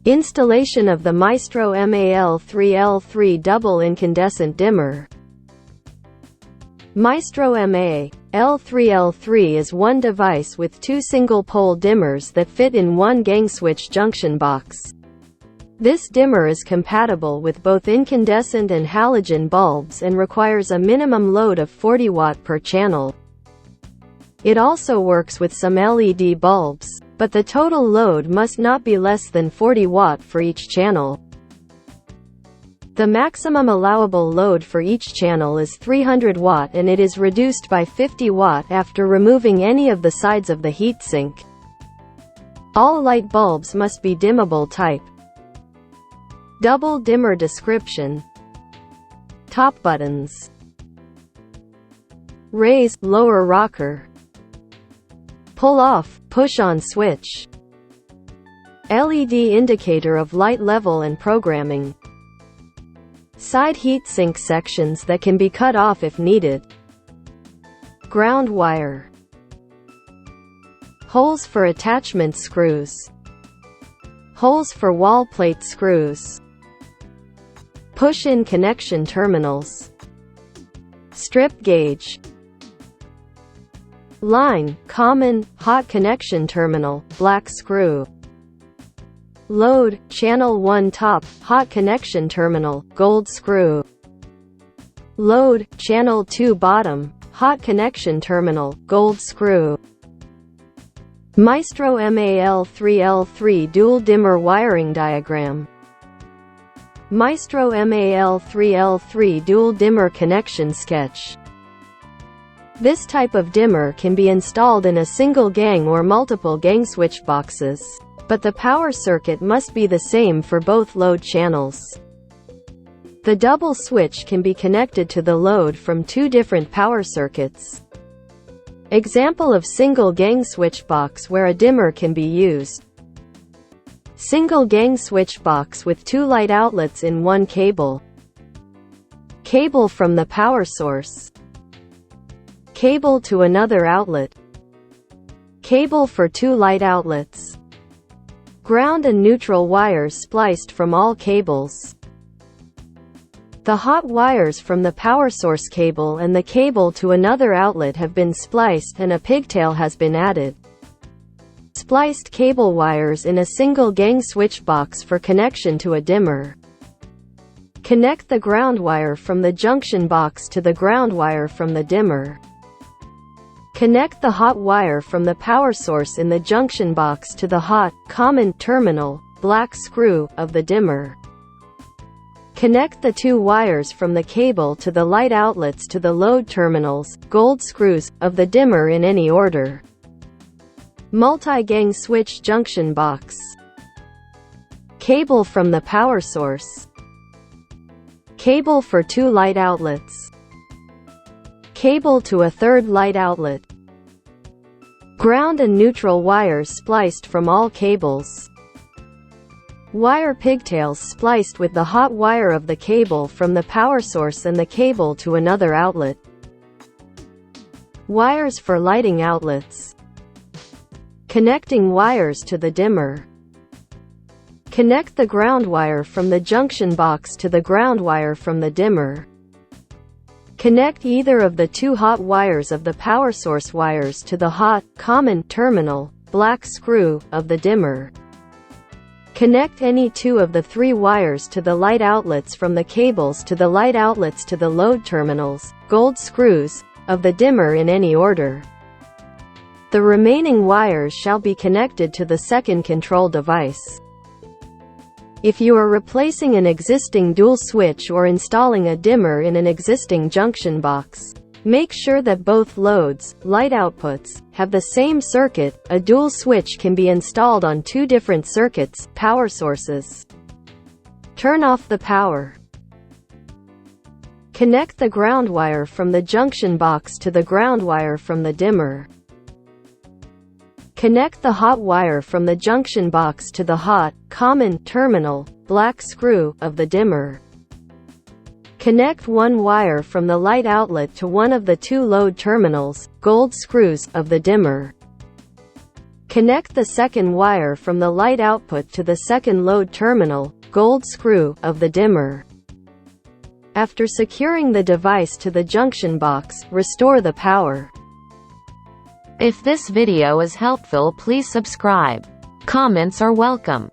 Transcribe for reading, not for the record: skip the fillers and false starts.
Installation of the Maestro MA-L3L3 double incandescent dimmer. Maestro MA-L3L3 is one device with two single-pole dimmers that fit in one gang switch junction box. This dimmer is compatible with both incandescent and halogen bulbs and requires a minimum load of 40 watt per channel. It also works with some LED bulbs, but the total load must not be less than 40 watt for each channel. The maximum allowable load for each channel is 300 watt and it is reduced by 50 watt after removing any of the sides of the heatsink. All light bulbs must be dimmable type. Double dimmer description. Top buttons. Raise, lower rocker. Pull off, push on switch. LED indicator of light level and programming. Side heatsink sections that can be cut off if needed. Ground wire. Holes for attachment screws. Holes for wall plate screws. Push-in connection terminals. Strip gauge. Line, common, hot connection terminal, black screw. Load, channel 1 top, hot connection terminal, gold screw. Load, channel 2 bottom, hot connection terminal, gold screw. Maestro MA-L3L3 dual dimmer wiring diagram. Maestro MA-L3L3 dual dimmer connection sketch. This type of dimmer can be installed in a single gang or multiple gang switch boxes, but the power circuit must be the same for both load channels. The double switch can be connected to the load from two different power circuits. Example of single gang switch box where a dimmer can be used. Single gang switch box with two light outlets in one cable. Cable from the power source. Cable to another outlet. Cable for two light outlets. Ground and neutral wires spliced from all cables. The hot wires from the power source cable and the cable to another outlet have been spliced and a pigtail has been added. Spliced cable wires in a single gang switch box for connection to a dimmer. Connect the ground wire from the junction box to the ground wire from the dimmer. Connect the hot wire from the power source in the junction box to the hot, common, terminal, black screw, of the dimmer. Connect the two wires from the cable to the light outlets to the load terminals, gold screws, of the dimmer in any order. Multi-gang switch junction box. Cable from the power source. Cable for two light outlets. Cable to a third light outlet. Ground and neutral wires spliced from all cables. Wire pigtails spliced with the hot wire of the cable from the power source and the cable to another outlet. Wires for lighting outlets. Connecting wires to the dimmer. Connect the ground wire from the junction box to the ground wire from the dimmer. Connect either of the two hot wires of the power source wires to the hot, common, terminal, black screw, of the dimmer. Connect any two of the three wires to the light outlets from the cables to the light outlets to the load terminals, gold screws, of the dimmer in any order. The remaining wires shall be connected to the second control device. If you are replacing an existing dual switch or installing a dimmer in an existing junction box, make sure that both loads, light outputs, have the same circuit. A dual switch can be installed on two different circuits, power sources. Turn off the power. Connect the ground wire from the junction box to the ground wire from the dimmer. Connect the hot wire from the junction box to the hot, common, terminal, black screw, of the dimmer. Connect one wire from the light outlet to one of the two load terminals, gold screws, of the dimmer. Connect the second wire from the light output to the second load terminal, gold screw, of the dimmer. After securing the device to the junction box, restore the power. If this video is helpful, please subscribe. Comments are welcome.